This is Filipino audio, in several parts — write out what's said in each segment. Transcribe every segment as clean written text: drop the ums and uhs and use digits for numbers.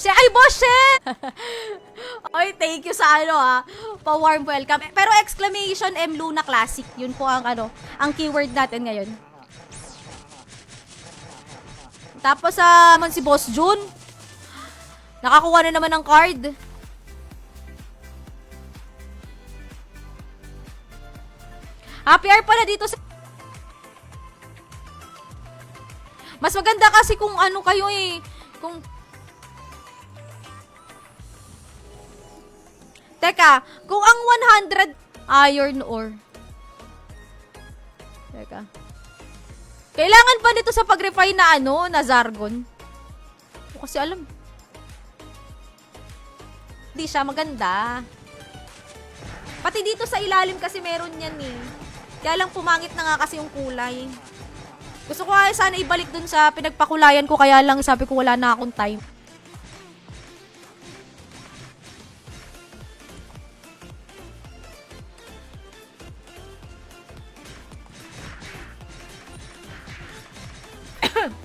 Ay, boss, shit! Oy, thank you sa pa-warm welcome. Pero exclamation M Luna Classic, yun po ang ang keyword natin ngayon. Tapos man si Boss Jun. Nakakuha na naman ng card. Happy hour pala dito sa... Mas maganda kasi kung kayo kung... Teka, kung ang 100 iron ore. Teka. Kailangan ba nito sa pag-refine na na Zargon? O kasi alam. Hindi siya maganda. Pati dito sa ilalim kasi meron yan Kaya lang pumangit na nga kasi yung kulay. Gusto ko sana ibalik dun sa pinagpakulayan ko, kaya lang sabi ko wala na akong time.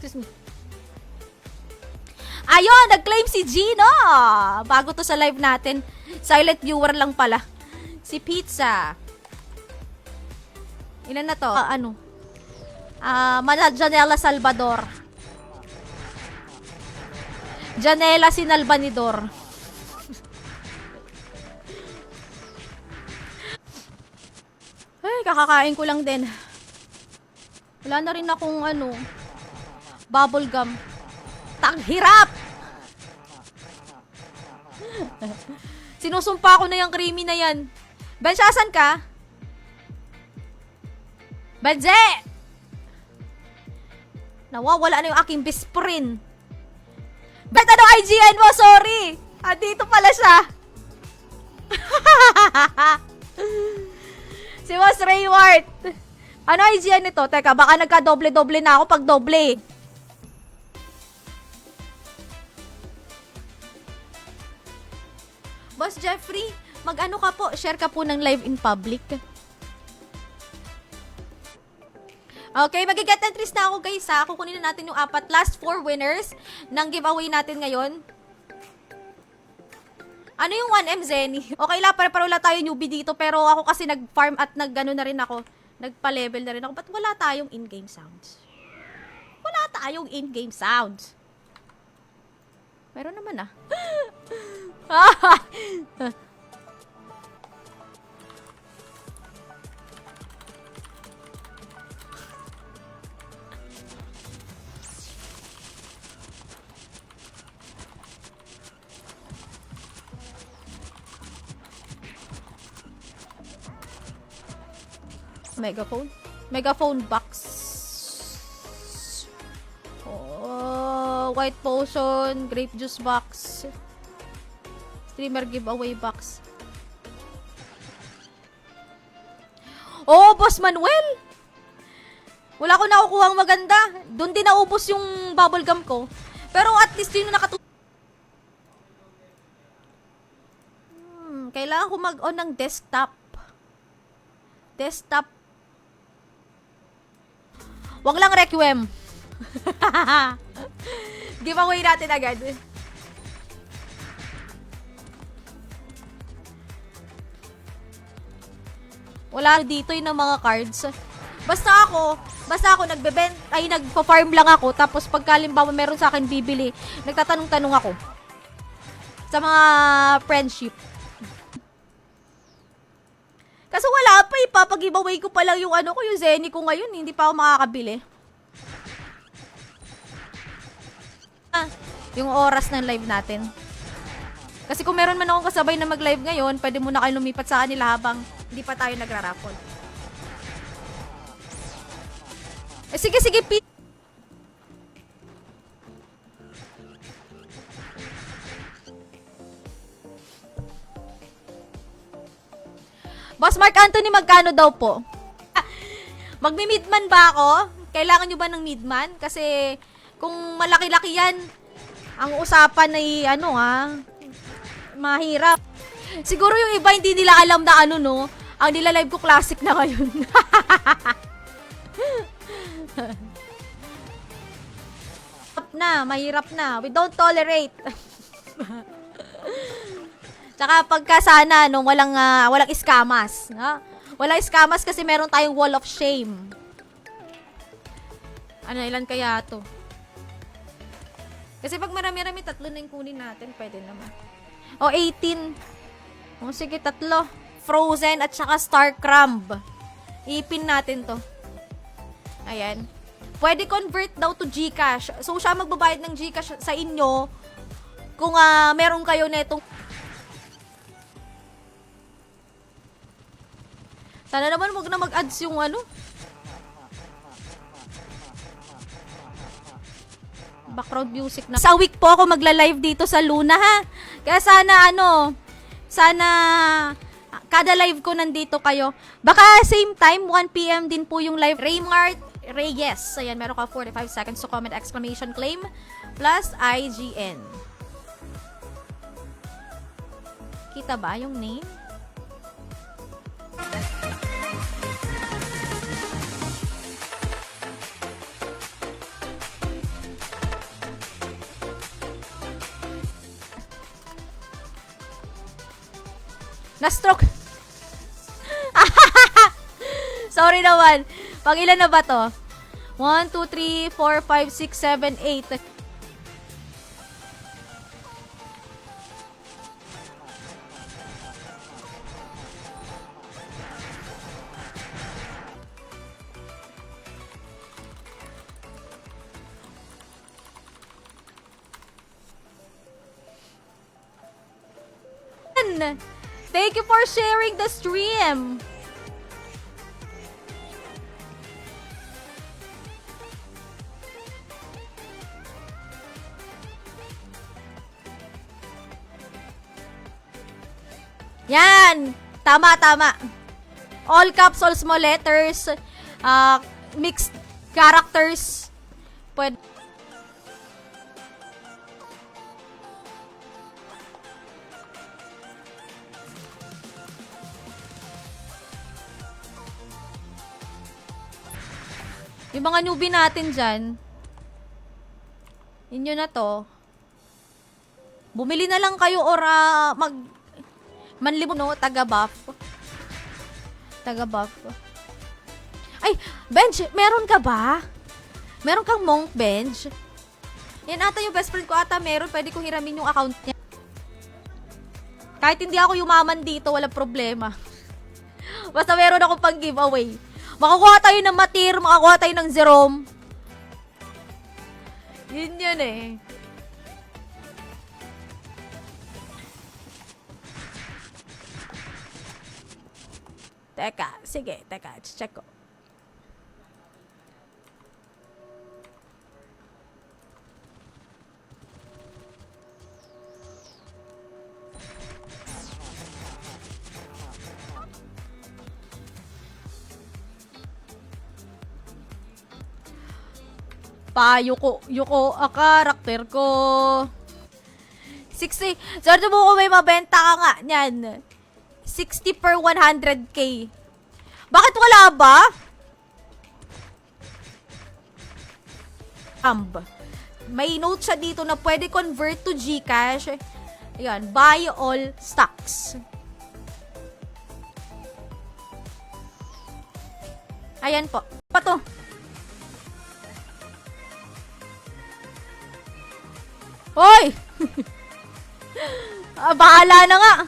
Excuse me. Ayun, nag-claim si Gino. Bago to sa live natin. Silent viewer lang pala. Si Pizza. Ilan na to? Janela Salvador. Janela Sinalbanidor. Ay, kakakain ko lang din. Wala na rin akong bubble gum. Tanghirap! Sinusumpa ko na yung creamy na yan. Bench, asan ka? Benje! Nawawala na yung aking bisprin. Bet, IGN mo? Sorry! Dito pala siya. Si Boss Rayward. IGN nito? Teka, baka nagka-doble-doble na ako pag doble. Boss Jeffrey, mag-ano ka po? Share ka po ng live in public. Okay, mag-get entries na ako guys Kukunin na natin yung last 4 winners ng giveaway natin ngayon. Ano yung 1M Zenny? Okay lang, pare-pare wala tayo newbie dito, pero ako kasi nag-farm at nag-ano na rin ako. Nagpa-level na rin ako. Ba't wala tayong in-game sounds? Wala tayong in-game sounds. Meron naman Megaphone box. Oh, white potion, grape juice box. Streamer giveaway box. Oh, Boss Manuel! Wala ko nakukuhang maganda. Doon din naubos yung bubble gum ko. Pero at least yun kailangan ko mag-on ng desktop. Wag lang Requiem. Giveaway natin agad. Wala dito yung mga cards. Basta ako nagpa-farm lang ako, tapos pagkalimbawa meron sa akin bibili, nagtatanong-tanong ako sa mga friendship. Kasi wala pa ipapag-giveaway ko pa lang yung yung Zenny ko ngayon, hindi pa ako makakabili. Yung oras ng live natin. Kasi kung meron man akong kasabay na mag-live ngayon, pwede muna kayo lumipat sa kanila habang hindi pa tayo nagra-raffle. Sige, Boss Mark Anthony, magkano daw po? Magmi-midman ba ako? Kailangan nyo ba ng midman? Kasi kung malaki-laki yan, ang usapan ay mahirap. Siguro yung iba hindi nila alam na ang nila-live ko classic na ngayon. Mahirap na. We don't tolerate. Tsaka pagka sana, no, walang iskamas. Ha? Walang iskamas kasi meron tayong wall of shame. Ano, ilan kaya to? Kasi pag marami-rami, 3 na yung kunin natin. Pwede naman. O, 18. O, sige, 3. Frozen at saka Star Crumb. Ipin natin to. Ayan. Pwede convert daw to GCash. So, siya magbabayad ng GCash sa inyo kung meron kayo netong. Sana naman wag na mag-ads yung ano. Background music na. Sa week po ako magla-live dito sa Luna, ha? Kaya sana kada live ko nandito kayo. Baka same time, 1 PM din po yung live. Raymart Reyes. Ayan, meron ka 45 seconds to comment exclamation claim plus IGN. Kita ba yung name? Na-stroke. Sorry naman. Pang ilan na ba to? 1, 2, 3, 4, 5, 6, 7, 8. Thank you for sharing the stream. Yan. Tama. All caps, all small letters. Mixed characters. Pwede. Yung mga newbie natin dyan, inyo na to, bumili na lang kayo or manlibo, no? Taga-buff. Ay, bench, meron ka ba? Meron kang monk bench? Yan ata yung best friend ko ata meron. Pwede kong hiramin yung account niya. Kahit hindi ako yumaman dito, walang problema. Basta meron ako pang giveaway. Makakuha tayo ng Matir, makakuha tayo ng Jerome. Yun eh. Teka, sige, check ko. Yuko, karakter ko. 60. Sorry mo kung may mabenta ka nga niyan. 60 per 100k. Bakit wala ba? May note siya dito na pwede convert to GCash. Ayan, buy all stocks. Ayan po. Pato. Hoy! Bahala na nga.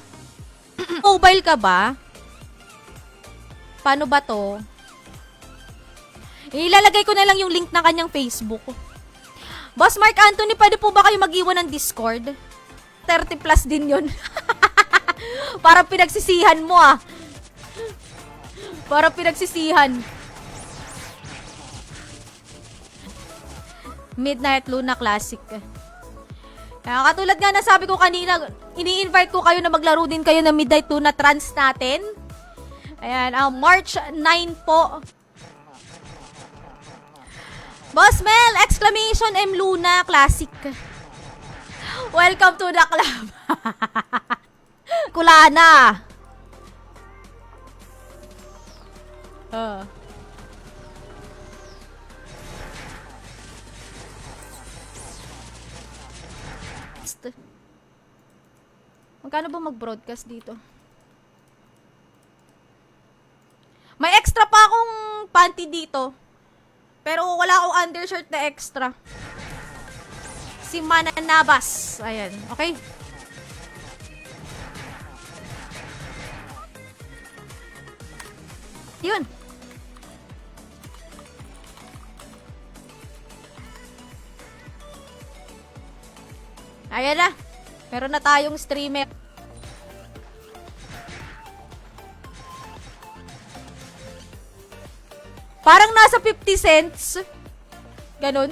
Mobile ka ba? Paano ba to? Ilalagay ko na lang yung link ng kanyang Facebook. Boss Mark Anthony, pwede po ba kayo mag-iwan ng Discord? 30 plus din yun. Para pinagsisihan mo Para pinagsisihan. Midnight Luna Classic. Katulad nga na sabi ko kanina, ini-invite ko kayo na maglaro din kayo ng Midnight Luna Trans natin. Ayan, March 9 po. Boss Mel, exclamation M Luna Classic. Welcome to the club. Kulana. Magkano ba mag-broadcast dito? May extra pa akong panty dito. Pero wala akong undershirt na extra. Si Mananabas. Ayan. Okay. Yun. Ayan na. Meron na tayong streamer. Parang nasa 50 cents. Ganon.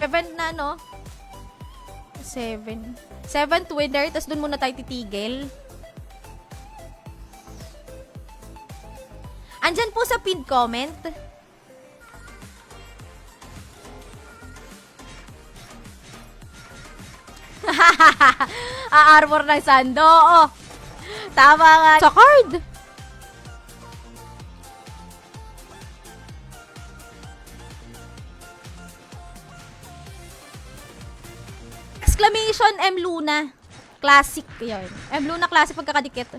7 na, no? 7. 7th winner. Tapos dun muna tayo titigil. Andyan po sa pinned comment. Armor ng Sando. Oo. Tama nga. Sa card. Exclamation M Luna. Classic yun. M Luna classic pagkakadikit.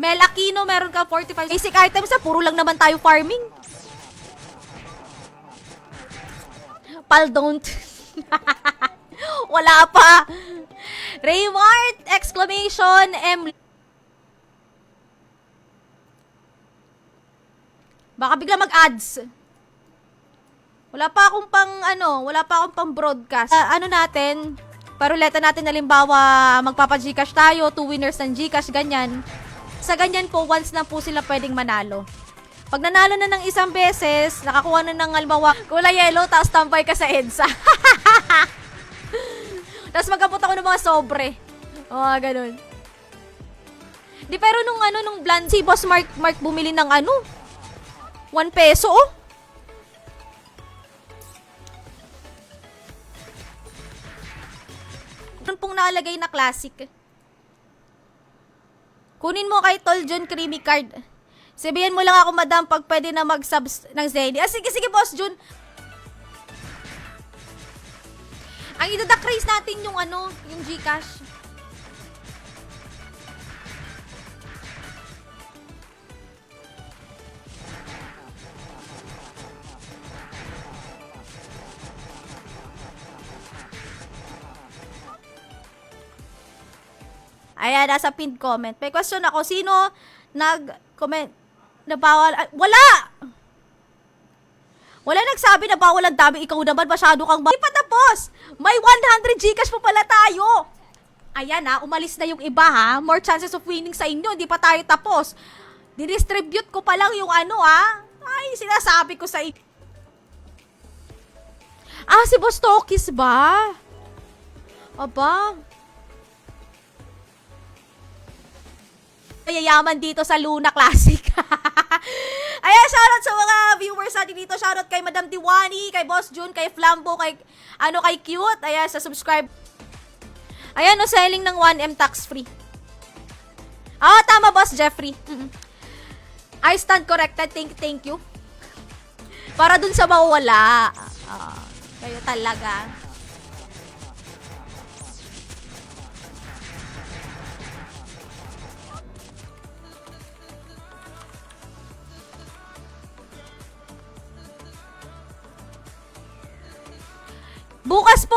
Mel Aquino, meron ka 45. Basic items na, puro lang naman tayo farming. Pal don't. Wala pa. Raymart, exclamation, M. Baka bigla mag-ads. Wala pa akong pang broadcast. Ano natin, paruleta natin, halimbawa, magpapa-Gcash tayo, 2 winners ng Gcash, ganyan. Sa ganyan po, once na po sila pwedeng manalo. Pag nanalo na ng isang beses, nakakuha na ng halimbawa, kulay yellow, tapos tambay ka sa EDSA. Tapos magkapot ako ng mga sobre. O, ganun. Di, pero nung bland, si Boss Mark bumili ng 1 peso, oh. Doon pong nakalagay na classic. Kunin mo kay Tol Jun Creamy Card. Sabihin mo lang ako, madam, pag pwede na mag-subs ng Zenny. Sige, Boss Jun. Ang idadakrise natin yung yung Gcash. Ayan, nasa pinned comment. May question ako, sino nag-comment na bawal? Wala! Wala nagsabi na bawal ang dami. Ikaw naman, masyado kang Hindi pa tapos! May 100 Gcash pa pala tayo! Ayan umalis na yung iba More chances of winning sa inyo. Hindi pa tayo tapos. Dinistribute ko pa lang yung Ay, sinasabi ko sa inyo. Si Boss Tokis ba? Aba. Mayayaman dito sa Luna Classic. Ayan, shoutout sa mga viewers natin dito. Shoutout kay Madam Diwani, kay Boss Jun, kay Flambo, kay Cute. Ayan, sa subscribe. Ayan, selling ng 1M tax free. Tama, Boss Jeffrey. I stand corrected. Thank you. Para dun sa mawala. Kayo talaga.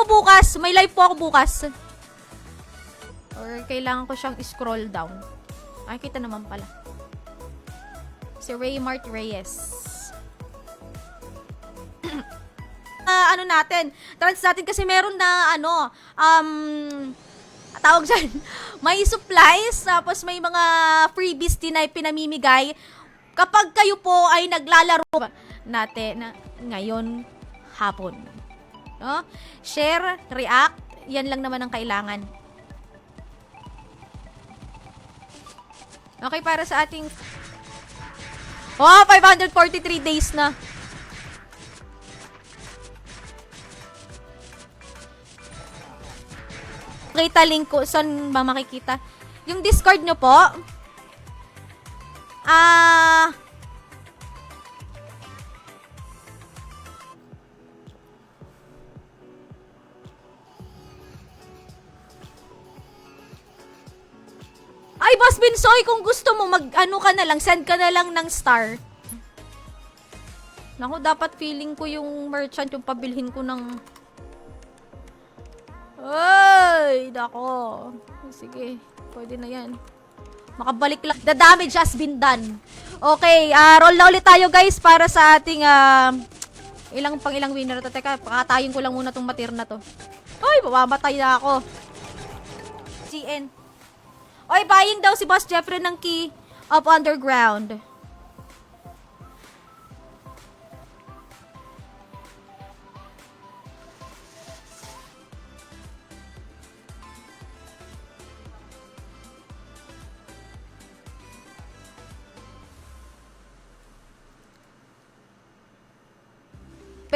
Bukas. May live po ako bukas. Or kailangan ko siyang scroll down. Ay, kita naman pala. Si Raymart Reyes. Natin. Trans natin kasi meron na tawag dyan. May supplies, tapos may mga freebies din na pinamimigay. Kapag kayo po ay naglalaro natin ngayon hapon. No? Share, react, yan lang naman ang kailangan. Okay, para sa ating 543 days na. Kita link ko, saan ba makikita? Yung Discord nyo po, ay, Boss Binsoy, kung gusto mo, mag-ano ka na lang, send ka na lang ng star. Naku, dapat feeling ko yung merchant, yung pabilhin ko ng... Ay, nako. Sige, pwede na yan. Makabalik lang. The damage has been done. Okay, roll na ulit tayo guys para sa ating ilang winner to. Teka, pakatayin ko lang muna tong matir na to. Ay, mamamatay na ako. GN. Oy, buying daw si Boss Jeffrey ng key of underground.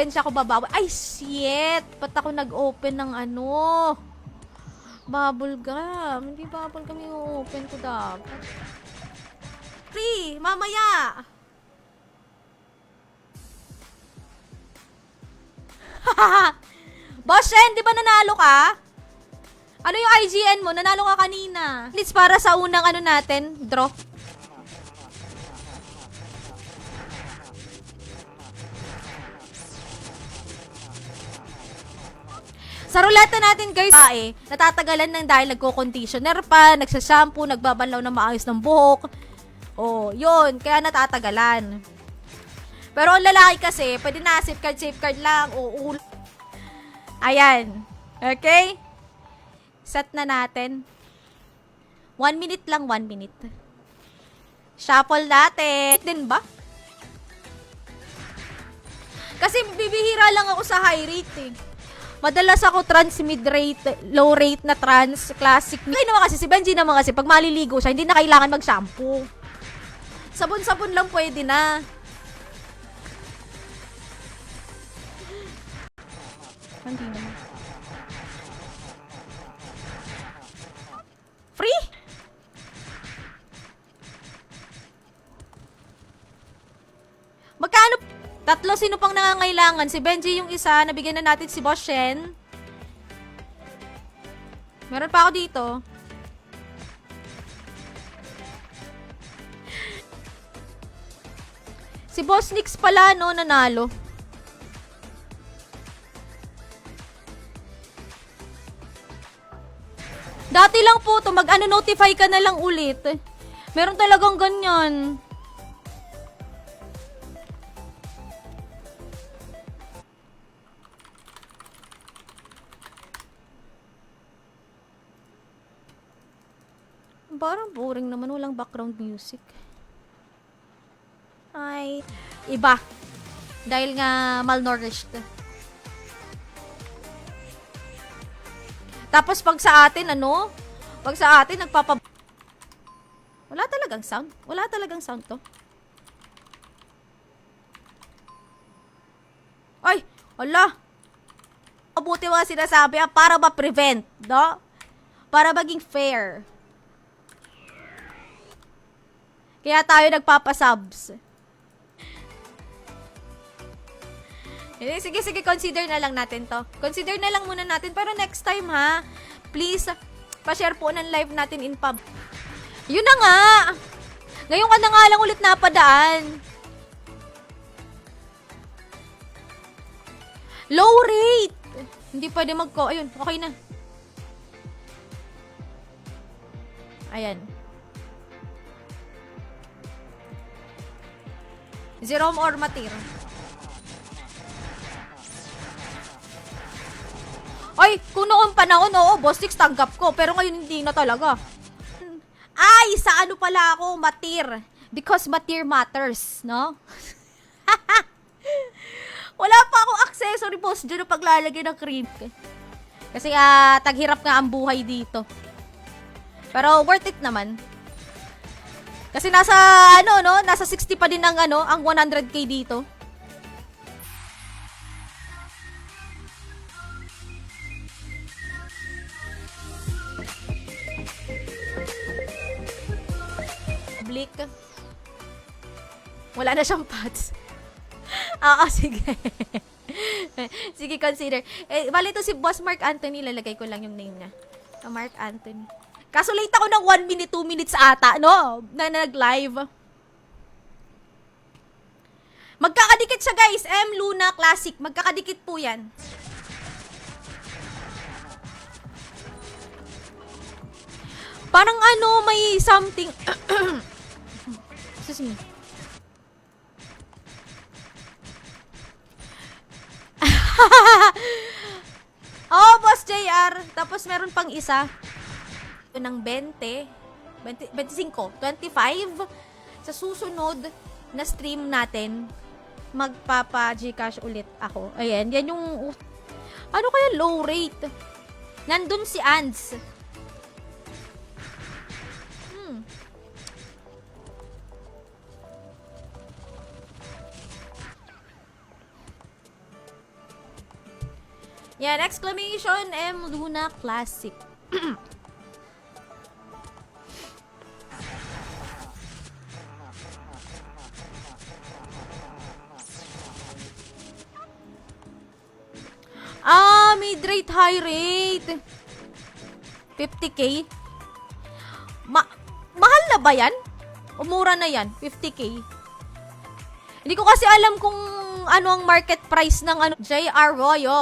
Siya ako babawi. Ay, shit! Ba't ako nag-open ng ano? Bubble gum. Hindi bubble gum yung open ko dapat. Free! Mamaya! Boss Shen, di ba nanalo ka? Ano yung IGN mo? Nanalo ka kanina. Let's para sa unang ano natin, draw. Sa ruleta natin guys, natatagalan ng dahil nagko-conditioner pa, nagsashampoo, nagbabanlaw ng maayos ng buhok. Oh, yun. Kaya natatagalan. Pero ang lalaki kasi, pwede na safeguard lang. Oo. Ayan. Okay? Set na natin. 1 minute lang, 1 minute. Shuffle natin. Din ba? Kasi bibihira lang ako sa high rate eh. Madalas ako trans mid-rate, low rate na trans, classic. Ay naman kasi, si Benji naman kasi, pag maliligo siya, hindi na kailangan mag-shampoo. Sabon-sabon lang pwede na. Hindi naman. Free? Magkano? Tatlo, sino pang nangangailangan? Si Benji yung isa, nabigyan na natin si Boss Shen. Meron pa ako dito. Si Boss Nix pala, no, nanalo. Dati lang po to, mag-ano notify ka na lang ulit. Meron talagang ganyan. Parang boring naman, walang background music. Ay, iba. Dahil nga malnourished. Tapos pag sa atin, ano? Pag sa atin, wala talagang sound. Wala talagang sound to. Ay, wala. Mabuti mga sinasabi para ma-prevent, no? Para maging fair. Kaya tayo nagpapasubs. Sige, consider na lang natin to. Consider na lang muna natin. Pero next time ha, please, pa-share po ng live natin in pub. Yun na nga. Ngayon ka na nga lang ulit napadaan. Low rate. Hindi pwede ayun, okay na. Ayan. Jerome or Matir. Ay, kung noong panahon, oo, Boss Nix, tanggap ko. Pero ngayon hindi na talaga. Ay, sa ano pala ako, Matir. Because Matir matters, no? Wala pa akong accessory, boss, dyan ang paglalagay ng cream. Kasi, taghirap nga ang buhay dito. Pero, worth it naman. Kasi nasa, nasa 60 pa din ang 100k dito. click. Wala na siyang pads. Oo, sige. Sige, consider. Bali ito si Boss Mark Anthony. Lalagay ko lang yung name niya. Mark Anthony. Kaso late ako ng 1 minute, 2 minutes ata, no? Na nag-live. Magkakadikit siya, guys. M. Luna Classic. Magkakadikit po yan. Parang ano, may something. Excuse me. Oh, Boss JR. Tapos meron pang isa. Ito ng 25. Sa susunod na stream natin, magpapa-Gcash ulit ako. Ayan, yan yung... Ano kaya low rate? Nandun si Ans. Yan, exclamation M Luna Classic. Mid-rate, high rate. 50k. Mahal na ba yan? O mura na yan? 50k. Hindi ko kasi alam kung ano ang market price ng ano. JR Royo.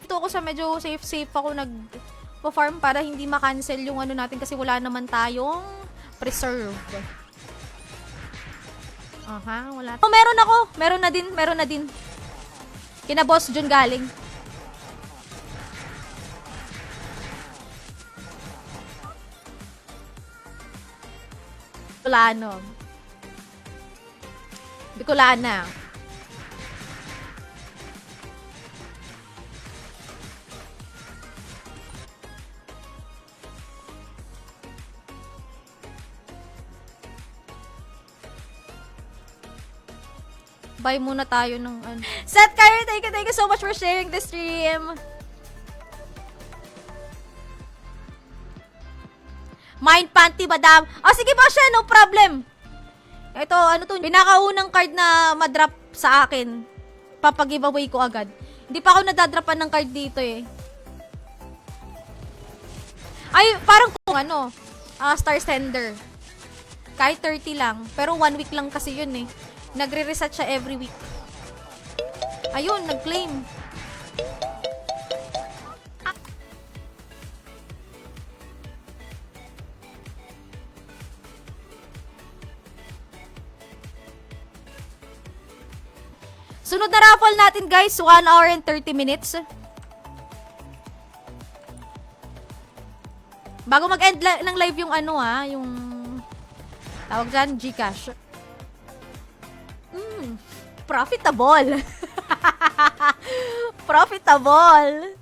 Ito ako sa medyo safe ako nag-farm para hindi ma-cancel yung ano natin kasi wala naman tayong preserve. Aha, wala. Oh, meron ako. Meron na din. Kina Boss Jun galing. Bicolana. Buy muna tayo ng ano. Seth Kyrie, thank you so much for sharing the stream. Mind panty, madam. Oh, sige ba siya, no problem. Ito, ano to, pinakaunang card na madrop sa akin. Papag-giveaway ko agad. Hindi pa ako nadadropan ng card dito eh. Ay, parang kung ano, Star Sender. Kahit 30 lang. Pero 1 week lang kasi yun eh. Nagre-reset siya every week. Ayun, nag-claim. Sunod na raffle natin guys, 1 hour and 30 minutes. Bago mag-end ng live yung ano yung tawag dyan, Gcash. Profitable. Profitable.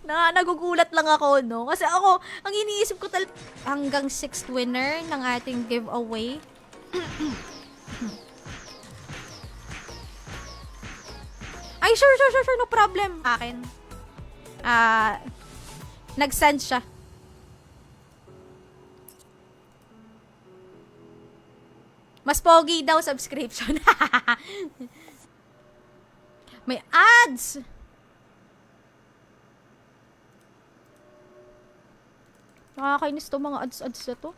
Nagugulat lang ako, no? Kasi ako, ang iniisip ko talaga, hanggang 6th winner ng ating giveaway. Ay, sure, no problem. Akin. Nag-send siya. Mas pogi daw subscription. May ads. Nakakainis to mga ads na to.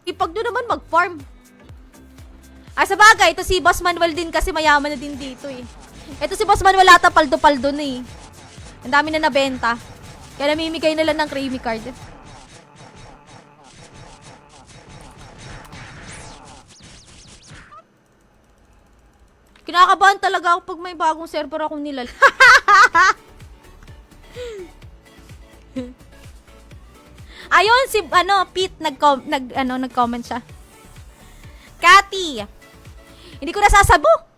Ipag nyo naman mag-farm. Sa bagay, ito si Boss Manuel din kasi mayaman na din dito eh. Ito si Boss Manuel ata paldo-paldo na eh. Ang dami na nabenta. Kaya namimigay na lang ng creamy card. Kinakabahan talaga ako pag may bagong server akong nilal. Ayun, si, Pete, nag-comment siya. Cathy, hindi ko nasasabo.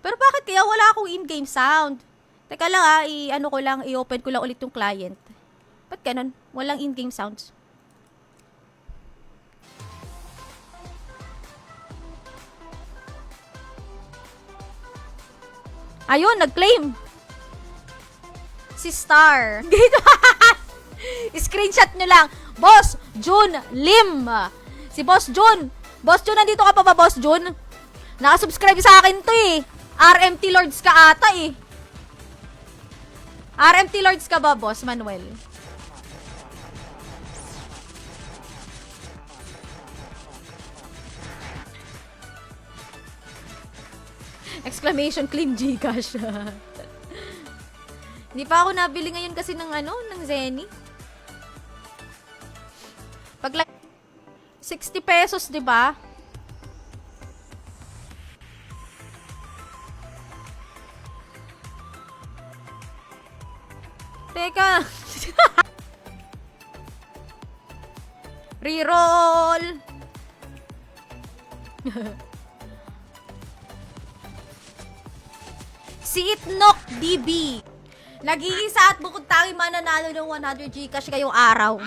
Pero bakit kaya wala akong in-game sound? Teka lang i-open ko lang ulit yung client. Ba't ganun? Walang in-game sounds. Ayun, nag-claim. Si Star. Screenshot nyo lang. Boss Jun Lim. Si Boss Jun. Boss Jun, nandito ka pa ba, Boss Jun? Nakasubscribe sa akin to eh. RMT Lords ka ata eh. RMT Lords ka ba, Boss Manuel? Exclamation claim Gcash. Hindi pa ako nabili ngayon kasi ng ng Zenny. Pag 60 pesos, 'di ba? Teka. Reroll. Si Itnok DB. Nag-iisa at bukod tangi mananalo ng 100 Gcash ngayong araw.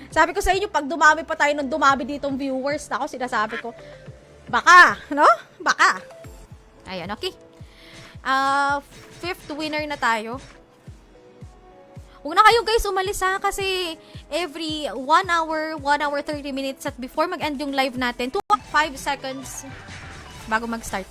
Sabi ko sa inyo, pag dumami pa tayo ng dumami ditong viewers, ako sinasabi ko, baka, no? Baka. Ayan, okay. Fifth winner na tayo. Huwag na kayo guys umalis ha, kasi every 1 hour 30 minutes at before mag-end yung live natin, 5 seconds bago mag-start.